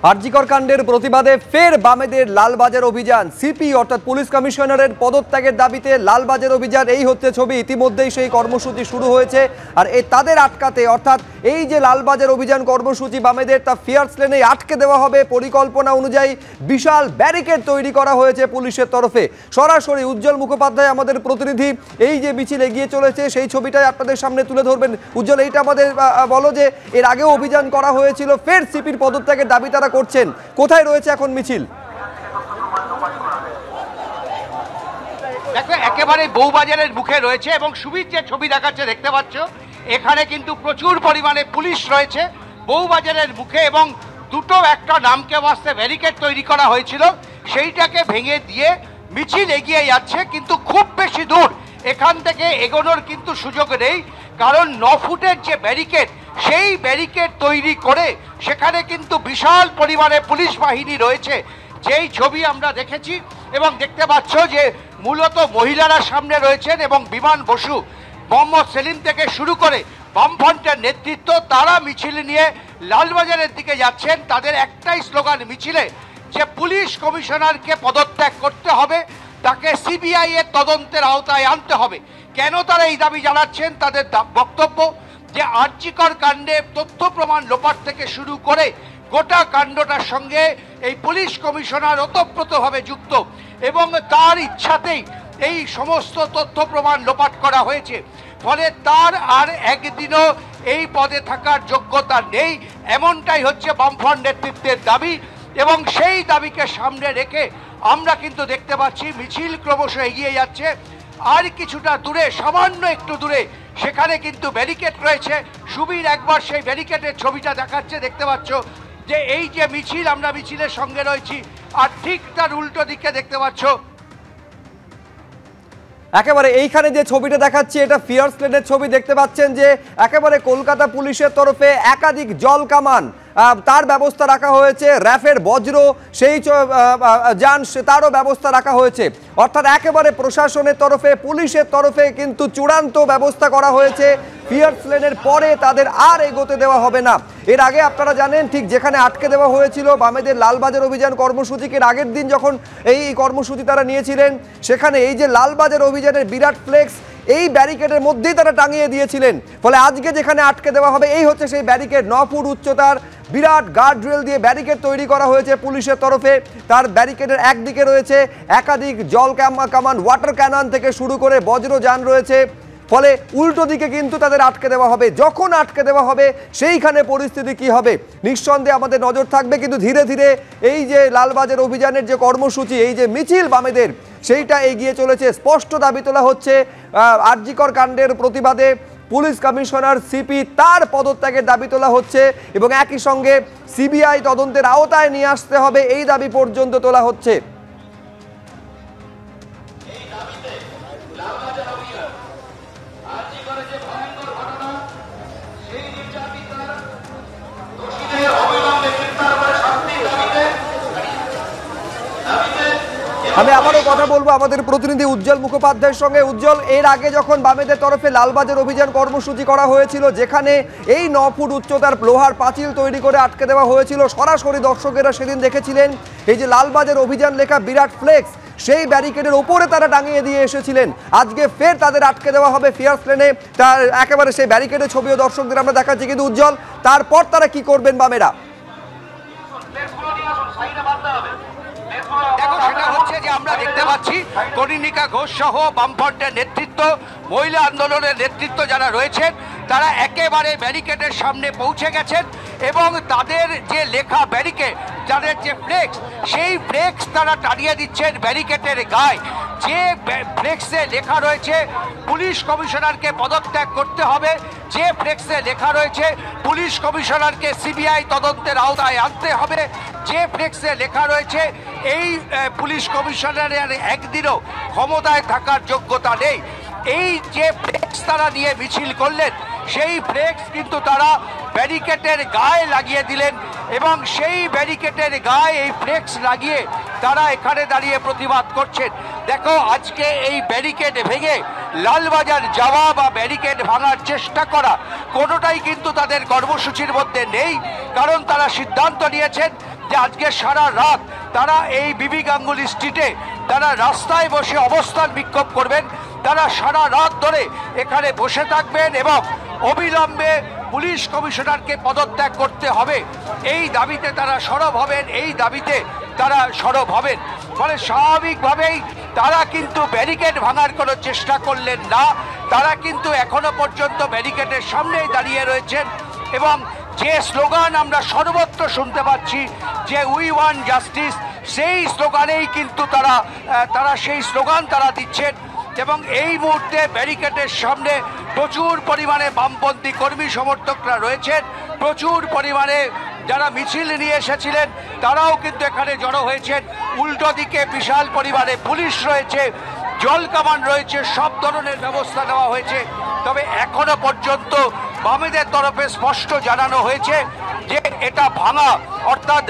আরজিকর কাণ্ডের প্রতিবাদে ফের বামেদের লালবাজার অভিযান। সিপি অর্থাৎ পুলিশ কমিশনারের পদত্যাগের দাবিতে লালবাজার অভিযান, এই হচ্ছে ছবি। ইতিমধ্যেই সেই কর্মসূচি শুরু হয়েছে। আর তাদের আটকাতে, অর্থাৎ এই যে লালবাজার অভিযান কর্মসূচি বামেদের, তা ফিয়ার্স লেনে আটকে দেওয়া হবে। পরিকল্পনা অনুযায়ী বিশাল ব্যারিকেড তৈরি করা হয়েছে পুলিশের তরফে। সরাসরি উজ্জ্বল মুখোপাধ্যায় আমাদের প্রতিনিধি, এই যে মিছিল এগিয়ে চলেছে সেই ছবিটাই আপনাদের সামনে তুলে ধরবেন। উজ্জ্বল, এইটা আমাদের বলো যে এর আগেও অভিযান করা হয়েছিল, ফের সিপির পদত্যাগের দাবি তারা করছেন, কোথায় রয়েছে এখন মিছিল? দেখো, একেবারে বউবাজারের মুখে রয়েছে এবং সুবীর যে ছবি দেখাচ্ছে দেখতে পাচ্ছ, এখানে কিন্তু প্রচুর পরিমাণে পুলিশ রয়েছে বউবাজারের মুখে। এবং দুটো একটা নামকে বাঁচতে ব্যারিকেড তৈরি করা হয়েছিল, সেইটাকে ভেঙে দিয়ে মিছিল এগিয়ে যাচ্ছে। কিন্তু খুব বেশি দূর এখান থেকে এগোনোর কিন্তু সুযোগ নেই, কারণ 9 ফুটের যে ব্যারিকেড, সেই ব্যারিকেড তৈরি করে সেখানে কিন্তু বিশাল পরিমাণে পুলিশ বাহিনী রয়েছে। যেই ছবি আমরা দেখেছি এবং দেখতে পাচ্ছ যে মূলত মহিলারা সামনে রয়েছেন এবং বিমান বসু, মোহাম্মদ সেলিম থেকে শুরু করে বামফ্রন্টের নেতৃত্ব, তারা মিছিল নিয়ে লালবাজারের দিকে যাচ্ছেন। তাদের একটাই স্লোগান মিছিলে, যে পুলিশ কমিশনারকে পদত্যাগ করতে হবে, তাকে সিবিআই এর তদন্তের আওতায় আনতে হবে। কেন তারা এই দাবি জানাচ্ছেন? তাদের বক্তব্য যে আরজিকর কাণ্ডে তথ্য প্রমাণ লোপাট থেকে শুরু করে গোটা কাণ্ডটার সঙ্গে এই পুলিশ কমিশনার ওতপ্রোতভাবে যুক্ত এবং তার ইচ্ছাতেই এই সমস্ত তথ্য প্রমাণ লোপাট করা হয়েছে। ফলে তার আর একদিনও এই পদে থাকার যোগ্যতা নেই, এমনটাই হচ্ছে বামফ্রন্ট নেতৃত্বের দাবি। এবং সেই দাবিকে সামনে রেখে আমরা কিন্তু দেখতে পাচ্ছি মিছিল ক্রমশ এগিয়ে যাচ্ছে। আর কিছুটা দূরে, সামান্য একটু দূরে, সেখানে কিন্তু ব্যারিকেড রয়েছে। সুবীর একবার সেই ব্যারিকেডের ছবিটা দেখাচ্ছে, দেখতে পাচ্ছ যে এই যে মিছিল, আমরা মিছিলের সঙ্গে রয়েছি, আর ঠিক তার উল্টো দিকে দেখতে পাচ্ছ একেবারে এইখানে যে ছবিটা দেখাচ্ছি, এটা ফিয়ার্স লেনের ছবি। দেখতে পাচ্ছেন যে একেবারে কলকাতা পুলিশের তরফে একাধিক জল কামান, তার ব্যবস্থা রাখা হয়েছে। র্যাফের বজ্র সেই যান, তারও ব্যবস্থা রাখা হয়েছে। অর্থাৎ একেবারে প্রশাসনের তরফে, পুলিশের তরফে কিন্তু চূড়ান্ত ব্যবস্থা করা হয়েছে। ফিয়ার্স লেনের পরে তাদের আর এগোতে দেওয়া হবে না। এর আগে আপনারা জানেন, ঠিক যেখানে আটকে দেওয়া হয়েছিল বামেদের লালবাজার অভিযান কর্মসূচিকে, আগের দিন যখন এই কর্মসূচি তারা নিয়েছিলেন, সেখানে এই যে লালবাজার অভিযানের বিরাট ফ্লেক্স এই ব্যারিকেডের মধ্যেই তারা টাঙিয়ে দিয়েছিলেন। ফলে আজকে যেখানে আটকে দেওয়া হবে, এই হচ্ছে সেই ব্যারিকেড। 9 ফুট উচ্চতার বিরাট গার্ড রেল দিয়ে ব্যারিকেড তৈরি করা হয়েছে পুলিশের তরফে। তার ব্যারিকেডের একদিকে রয়েছে একাধিক জল কামান, ওয়াটার ক্যানন থেকে শুরু করে বজ্রযান রয়েছে। ফলে উল্টো দিকে কিন্তু তাদের আটকে দেওয়া হবে। যখন আটকে দেওয়া হবে, সেইখানে পরিস্থিতি কি হবে নিঃসন্দেহে আমাদের নজর থাকবে। কিন্তু ধীরে ধীরে এই যে লালবাজার অভিযানের যে কর্মসূচি, এই যে মিছিল বামেদের, সেইটা এগিয়ে চলেছে। স্পষ্ট দাবি তোলা হচ্ছে আরজিকর কাণ্ডের প্রতিবাদে পুলিশ কমিশনার সিপি তার পদত্যাগের দাবি তোলা হচ্ছে এবং একই সঙ্গে সিবিআই তদন্তের আওতায় নিয়ে আসতে হবে, এই দাবি পর্যন্ত তোলা হচ্ছে। আমি আবারও কথা বলবো আমাদের প্রতিনিধি উজ্জ্বল মুখোপাধ্যায়ের সঙ্গে। উজ্জ্বল, এর আগে যখন বামেদের তরফে লালবাজার অভিযান কর্মসূচি করা হয়েছিল, যেখানে এই 9 ফুট উচ্চতার লোহার পাঁচিল তৈরি করে আটকে দেওয়া হয়েছিল, সরাসরি দর্শকেরা সেদিন দেখেছিলেন এই যে লালবাজার অভিযান লেখা বিরাট ফ্লেক্স, সেই ব্যারিকেডের ওপরে তারা টাঙিয়ে দিয়ে এসেছিলেন। আজকে ফের তাদের আটকে দেওয়া হবে ফিয়ার্স লেনে। তার একেবারে সেই ব্যারিকেডের ছবিও দর্শকদের আমরা দেখাচ্ছি। কিন্তু উজ্জ্বল, তারপর তারা কি করবেন বামেরা? দেখো, সেটা হচ্ছে যে আমরা দেখতে পাচ্ছি কনিনিকা ঘোষ সহ বামফ্রন্টের নেতৃত্ব, মহিলা আন্দোলনের নেতৃত্ব যারা রয়েছেন, তারা একেবারে ব্যারিকেডের সামনে পৌঁছে গেছেন এবং তাদের যে লেখা ব্যারিকেড, যাদের যে ফ্লেক্স, সেই ফ্লেক্স তারা টানিয়ে দিচ্ছেন ব্যারিকেডের গায়ে। যে ফ্লেক্সে লেখা রয়েছে পুলিশ কমিশনারকে পদত্যাগ করতে হবে, যে ফ্লেক্সে লেখা রয়েছে পুলিশ কমিশনারকে সিবিআই তদন্তের আওতায় আনতে হবে, যে ফ্লেক্সে লেখা রয়েছে এই পুলিশ কমিশনারের একদিনও ক্ষমতায় থাকার যোগ্যতা নেই, এই যে ফ্লেক্স তারা নিয়ে মিছিল করলেন, সেই ফ্লেক্স কিন্তু তারা ব্যারিকেডের গায়ে লাগিয়ে দিলেন এবং সেই ব্যারিকেডের গায়ে এই ফ্লেক্স লাগিয়ে তারা এখানে দাঁড়িয়ে প্রতিবাদ করছেন। দেখো, আজকে এই ব্যারিকেড ভেঙে লালবাজার যাওয়া বা ব্যারিকেড ভাঙার চেষ্টা করা কোনোটাই কিন্তু তাদের কর্মসূচির মধ্যে নেই, কারণ তারা সিদ্ধান্ত নিয়েছেন যে আজকে সারা রাত তারা এই বিবি গাঙ্গুলি স্ট্রিটে তারা রাস্তায় বসে অবস্থান বিক্ষোভ করবেন, তারা সারা রাত ধরে এখানে বসে থাকবেন এবং অবিলম্বে পুলিশ কমিশনারকে পদত্যাগ করতে হবে এই দাবিতে তারা সরব হবেন, এই দাবিতে তারা সরব হবেন। ফলে স্বাভাবিকভাবেই তারা কিন্তু ব্যারিকেড ভাঙার কোনো চেষ্টা করলেন না, তারা কিন্তু এখনো পর্যন্ত ব্যারিকেডের সামনেই দাঁড়িয়ে রয়েছেন এবং যে স্লোগান আমরা সর্বত্র শুনতে পাচ্ছি যে উই ওয়ান্ট জাস্টিস, সেই স্লোগানেই কিন্তু তারা সেই স্লোগান তারা দিচ্ছেন। এবং এই মুহূর্তে ব্যারিকেডের সামনে প্রচুর পরিমাণে বামপন্থী কর্মী সমর্থকরা রয়েছেন, প্রচুর পরিমাণে যারা মিছিল নিয়ে এসেছিলেন তারাও কিন্তু এখানে জড়ো হয়েছেন। উল্টো দিকে বিশাল পরিমাণে পুলিশ রয়েছে, জল কামান রয়েছে, সব ধরনের ব্যবস্থা নেওয়া হয়েছে। তবে এখনো পর্যন্ত বামেদের তরফে স্পষ্ট জানানো হয়েছে যে এটা ভাঙা, অর্থাৎ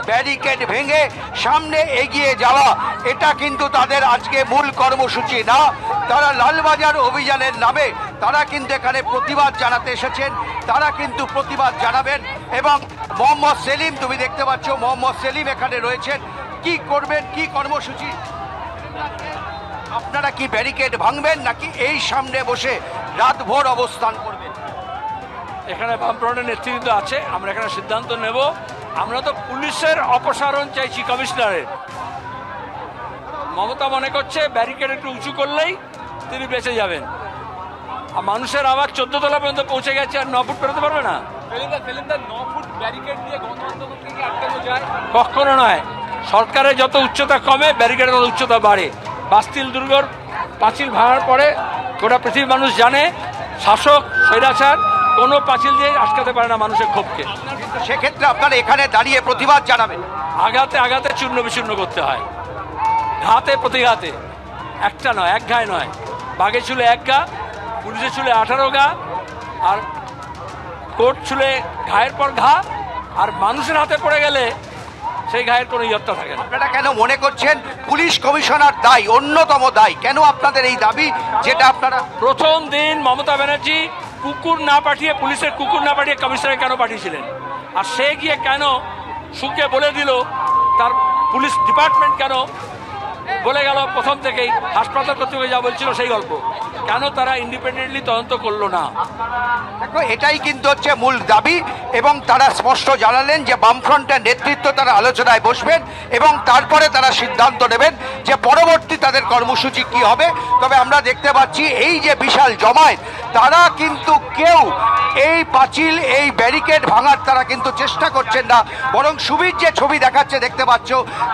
ব্যারিকেড ভেঙে সামনে এগিয়ে যাওয়া, এটা কিন্তু তাদের আজকে মূল কর্মসূচি না। তারা লালবাজার অভিযানের নামে তারা কিন্তু এখানে প্রতিবাদ জানাতে এসেছেন, তারা কিন্তু প্রতিবাদ জানাবেন। এবং মোহাম্মদ সেলিম, তুমি দেখতে পাচ্ছ মোহাম্মদ সেলিম এখানে রয়েছেন। কি করবেন, কি কর্মসূচি? আপনারা কি ব্যারিকেড ভাঙবেন নাকি এই সামনে বসে রাতভর অবস্থান করবেন? এখানে বামফ্রন্টের নেতৃত্ব আছে, আমরা এখানে সিদ্ধান্ত নেব। আমরা তো পুলিশের অপসারণ চাইছি, কমিশনারের। মমতা মনে করছে ব্যারিকেড একটু উঁচু করলেই তিনি বেঁচে যাবেন, আর মানুষের আবার 14 তলা পর্যন্ত পৌঁছে গেছে, আর 9 ফুট পেরোতে পারবে না। 9 ফুট ব্যারিকেড দিয়ে গণতন্ত্রকে আটকানো যায়? কখনো নয়। সরকারের যত উচ্চতা কমে ব্যারিকেডের তত উচ্চতা বাড়ে। বাস্তিল দুর্গর পাঁচিল ভাঙার পরে গোটা পৃথিবীর মানুষ জানে শাসক স্বৈরাচার কোনো পাঁচিল দিয়ে আটকাতে পারে না মানুষের ক্ষোভকে। সেক্ষেত্রে আপনারা এখানে দাঁড়িয়ে প্রতিবাদ জানাবেন। আঘাতে আঘাতে চূর্ণ বিচূর্ণ করতে হয়, ঘাতে প্রতিঘাতে, একটা নয়, এক ঘায় নয়। বাঘে চুলে 1 ঘা, পুলিশে চুলে 18 ঘা, আর কোর্ট চুলে ঘায়ের পর ঘা, আর মানুষের হাতে পড়ে গেলে সেই ঘায়ের কোনো ইয়ত্তা থাকে না। আপনারা কেন মনে করছেন পুলিশ কমিশনার দায়ী, অন্যতম দায়ী? কেন আপনাদের এই দাবি, যেটা আপনারা প্রথম দিন মমতা ব্যানার্জি কুকুর না পাঠিয়ে, পুলিশের কুকুর না পাঠিয়ে কমিশনার কেন পাঠিয়েছিলেন? আর সে গিয়ে কেন সুকে বলে দিল তার পুলিশ ডিপার্টমেন্ট কেন বলে গেল প্রথম থেকেই হাসপাতাল কর্তৃপক্ষ যা বলছিল সেই গল্প, কেন তারা ইন্ডিপেন্ডেন্টলি তদন্ত করলো না? দেখো, এটাই কিন্তু হচ্ছে মূল দাবি। এবং তারা স্পষ্ট জানালেন যে বামফ্রন্টের নেতৃত্ব তারা আলোচনায় বসবেন এবং তারপরে তারা সিদ্ধান্ত নেবেন যে পরবর্তী তাদের কর্মসূচি কি হবে। তবে আমরা দেখতে পাচ্ছি এই যে বিশাল জমায়েত, তারা কিন্তু কেউ এই পাঁচিল, এই ব্যারিকেড ভাঙার তারা কিন্তু চেষ্টা করছেন না, বরং সুবীর যে ছবি দেখাচ্ছে দেখতে পাচ্ছ,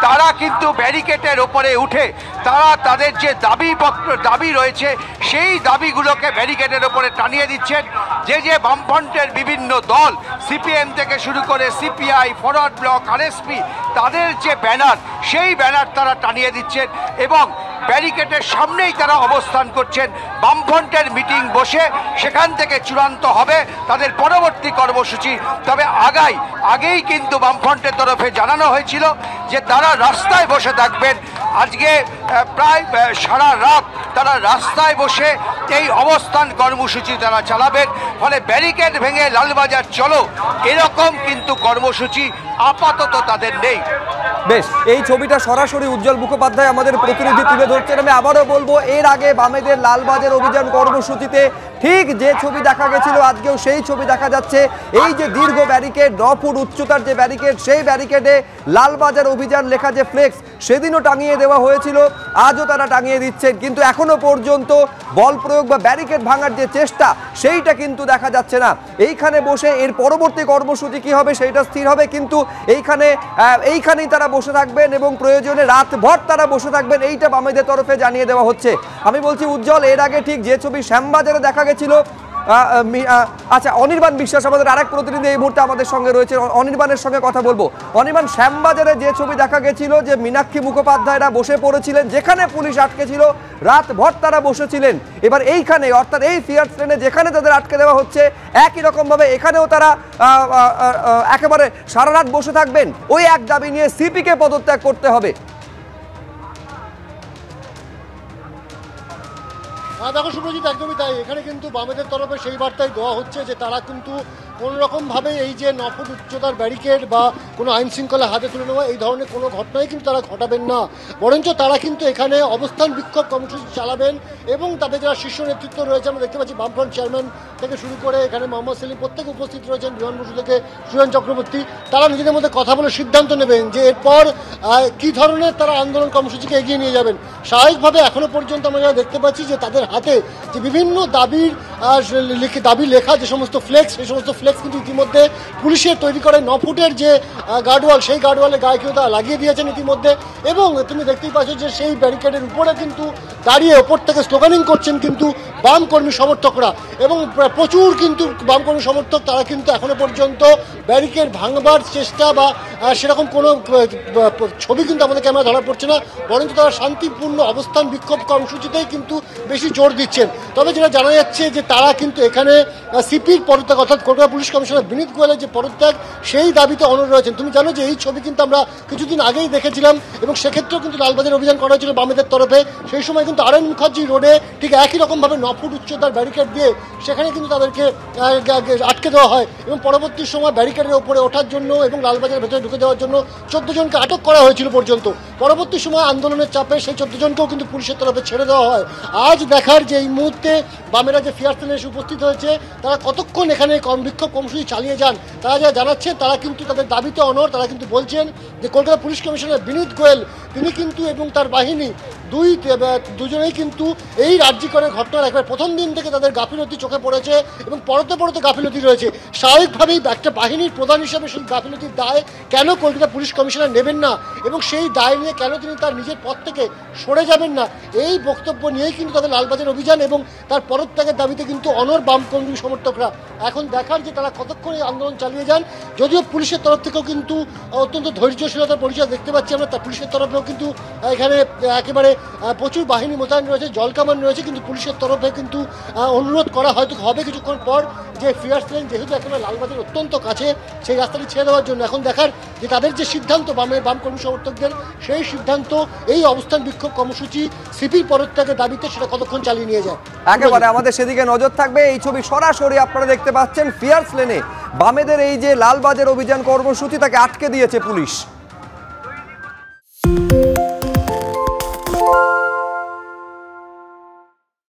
তারা কিন্তু ব্যারিকেডের ওপরে উঠে তারা তাদের যে দাবি রয়েছে সেই দাবিগুলোকে ব্যারিকেডের ওপরে টানিয়ে দিচ্ছেন। যে বামফ্রন্টের বিভিন্ন দল, সিপিএম থেকে শুরু করে সিপিআই, ফরওয়ার্ড ব্লক, আরএসপি, তাদের যে ব্যানার, সেই ব্যানার তারা টানিয়ে দিচ্ছেন এবং ব্যারিকেডের সামনেই তারা অবস্থান করছেন। বামফ্রন্টের মিটিং বসে সেখান থেকে চূড়ান্ত হবে তাদের পরবর্তী কর্মসূচি। তবে আগেই কিন্তু বামফ্রন্টের তরফে জানানো হয়েছিল যে তারা রাস্তায় বসে থাকবেন। আজকে প্রায় সারা রাত তারা রাস্তায় বসে এই অবস্থান কর্মসূচি তারা চালাবেন। ফলে ব্যারিকেড ভেঙে লালবাজার চলো, এরকম কিন্তু কর্মসূচি আপাতত তাদের নেই। বেশ, এই ছবিটা সরাসরি উজ্জ্বল মুখোপাধ্যায় আমাদের প্রতিনিধি তুলে ধরছেন। আমি আবারও বলবো, এর আগে বামেদের লালবাজার অভিযান কর্মসূচিতে ঠিক যে ছবি দেখা গেছিল আজকেও সেই ছবি দেখা যাচ্ছে। এই যে দীর্ঘ ব্যারিকেড, 9 ফুট উচ্চতার যে ব্যারিকেড, সেই ব্যারিকেডে লালবাজার অভিযান লেখা যে ফ্লেক্স, সেদিনও টাঙিয়ে দেওয়া হয়েছিল, আজও তারা টাঙিয়ে দিচ্ছেন। কিন্তু এখনো পর্যন্ত বল প্রয়োগ বা ব্যারিকেড ভাঙার যে চেষ্টা, সেইটা কিন্তু দেখা যাচ্ছে না। এইখানে বসে এর পরবর্তী কর্মসূচি কি হবে সেইটা স্থির হবে, কিন্তু এইখানেই তারা বসে থাকবেন এবং প্রয়োজনে রাতভর তারা বসে থাকবেন, এইটা বামেদের তরফে জানিয়ে দেওয়া হচ্ছে। আমি বলছি উজ্জ্বল, এর আগে ঠিক যে ছবি শ্যামবাজারে দেখা গেছিল, আচ্ছা, অনির্বাণ বিশ্বাস আমাদের আরেক প্রতিনিধি এই মুহূর্তে আমাদের সঙ্গে রয়েছে, অনির্বাণের সঙ্গে কথা বলবো। অনির্বাণ, শ্যামবাজারে যে ছবি দেখা গেছিল যে মীনাক্ষী মুখোপাধ্যায়রা বসে পড়েছিলেন, যেখানে পুলিশ আটকে ছিল, রাতভর তারা বসেছিলেন, এবার এইখানে অর্থাৎ এই ফিয়ার্স ট্রেনে যেখানে তাদের আটকে দেওয়া হচ্ছে, একই রকমভাবে এখানেও তারা একেবারে সারা রাত বসে থাকবেন। ওই এক দাবি নিয়ে সিপিকে পদত্যাগ করতে হবে। দেখো সুব্রজিৎ, একদমই তাই। এখানে কিন্তু বামেদের তরফে সেই বার্তাই দেওয়া হচ্ছে যে তারা কিন্তু কোনো রকমভাবে এই যে 9 ফুট উচ্চতার ব্যারিকেড বা কোনো আইন শৃঙ্খলা হাতে তুলে নেওয়া এই ধরনের কোনো ঘটনাই কিন্তু তারা ঘটাবেন না, বরঞ্চ তারা কিন্তু এখানে অবস্থান বিক্ষোভ কর্মসূচি চালাবেন এবং তাদের যারা শীর্ষ নেতৃত্ব রয়েছে আমরা দেখতে পাচ্ছি বামফ্রন্ট চেয়ারম্যান থেকে শুরু করে এখানে মোহাম্মদ সেলিম প্রত্যেকে উপস্থিত রয়েছেন, বিমান বসু থেকে সুরেন চক্রবর্তী, তারা নিজেদের মধ্যে কথা বলে সিদ্ধান্ত নেবেন যে এরপর কী ধরনের তারা আন্দোলন কর্মসূচিকে এগিয়ে নিয়ে যাবেন। স্বাভাবিকভাবে এখনো পর্যন্ত আমরা যারা দেখতে পাচ্ছি যে তাদের হাতে যে বিভিন্ন দাবি লেখা যে সমস্ত ফ্লেক্স, সেই সমস্ত ফ্লেক্স কিন্তু ইতিমধ্যে পুলিশের তৈরি করে 9 ফুটের যে গার্ডওয়াল, সেই গার্ডওয়ালে গায়ে কেউ তারা লাগিয়ে দিয়েছেন ইতিমধ্যে, এবং তুমি দেখতেই পাচ্ছ যে সেই ব্যারিকেডের উপরে কিন্তু দাঁড়িয়ে ওপর থেকে স্লোগানিং করছেন কিন্তু বাম কর্মী সমর্থকরা, এবং প্রচুর কিন্তু বাম কর্মী সমর্থক তারা কিন্তু এখনো পর্যন্ত ব্যারিকেড ভাঙবার চেষ্টা বা সেরকম কোনো ছবি কিন্তু আমাদের ক্যামেরা ধরা পড়ছে না, বরঞ্চ তারা শান্তিপূর্ণ অবস্থান বিক্ষোভ কর্মসূচিতেই কিন্তু বেশি জোর দিচ্ছেন। তবে যেটা জানা যাচ্ছে যে তারা কিন্তু এখানে সিপির পদত্যাগ অর্থাৎ কলকাতা পুলিশ কমিশনার বিনীত গোয়েলের যে পদত্যাগ সেই দাবিতে অনড় রয়েছেন। তুমি জানো যে এই ছবি কিন্তু আমরা কিছুদিন আগেই দেখেছিলাম এবং সেক্ষেত্রেও কিন্তু লালবাজার অভিযান করা হয়েছিল বামেদের তরফে। সেই সময় কিন্তু আরএন মুখার্জি রোডে ঠিক একই রকমভাবে 9 ফুট উচ্চতার ব্যারিকেড দিয়ে সেখানে কিন্তু তাদেরকে আটকে দেওয়া হয় এবং পরবর্তী সময় ব্যারিকেডের উপরে ওঠার জন্য এবং লালবাজারের ভেতরে ঢুকে দেওয়ার জন্য 14 জনকে আটক করা হয়েছিল পর্যন্ত। পরবর্তী সময় আন্দোলনের চাপে সেই 14 জনকেও কিন্তু পুলিশের তরফে ছেড়ে দেওয়া হয়। আজ দেখার যে এই মুহূর্তে বামেরা যে ফিয়ার সেলে এসে উপস্থিত হয়েছে তারা কতক্ষণ এখানে বিক্ষোভ কর্মসূচি চালিয়ে যান, তারা যা জানাচ্ছেন তারা কিন্তু তাদের দাবিতে অনড়। তারা কিন্তু বলছেন যে কলকাতা পুলিশ কমিশনার বিনীত গোয়েল তিনি কিন্তু এবং তার বাহিনী দুজনেই কিন্তু এই রাজ্যিকরের ঘটনার একবার প্রথম দিন থেকে তাদের গাফিলতি চোখে পড়েছে এবং পরতে পরতে গাফিলতি রয়েছে। স্বাভাবিকভাবেই একটা বাহিনীর প্রধান হিসেবে সেই গাফিলতির দায় কেন কলকাতা পুলিশ কমিশনার নেবেন না এবং সেই দায় নিয়ে কেন তিনি তার নিজের পদ থেকে সরে যাবেন না, এই বক্তব্য নিয়েই কিন্তু তাদের লালবাজার অভিযান এবং তার পদত্যাগের দাবিতে কিন্তু অনড় বামপন্থী সমর্থকরা। এখন দেখার যে তারা কতক্ষণ এই আন্দোলন চালিয়ে যান। যদিও পুলিশের তরফ থেকেও কিন্তু অত্যন্ত ধৈর্যশীলতার পরিচয় দেখতে পাচ্ছি আমরা, পুলিশের তরফেও কিন্তু এখানে একেবারে প্রচুর বাহিনী মোতায়েন রয়েছে, জলকামান রয়েছে, কিন্তু পুলিশের তরফে কিন্তু অনুরোধ করা হয়তো হবে কিছুক্ষণ পর যে ফিয়ার লেন যেহেতু একেবারে লালবাজার অত্যন্ত কাছে সেই রাস্তাটি ছেড়ে দেওয়ার জন্য। এখন দেখার যে তাদের যে সিদ্ধান্ত বাম কর্মী সমর্থকদের সেই সিদ্ধান্ত এই অবস্থান বিক্ষোভ কর্মসূচি সিপির পদত্যাগের দাবিতে সেটা কতক্ষণ চালিয়ে নিয়ে যায়। একেবারে আমাদের সেদিকে নজর থাকবে। এই ছবি সরাসরি আপনারা দেখতে পাচ্ছেন ফিয়ার লেনে বামেদের এই যে লালবাজার অভিযান কর্মসূচি তাকে আটকে দিয়েছে পুলিশ।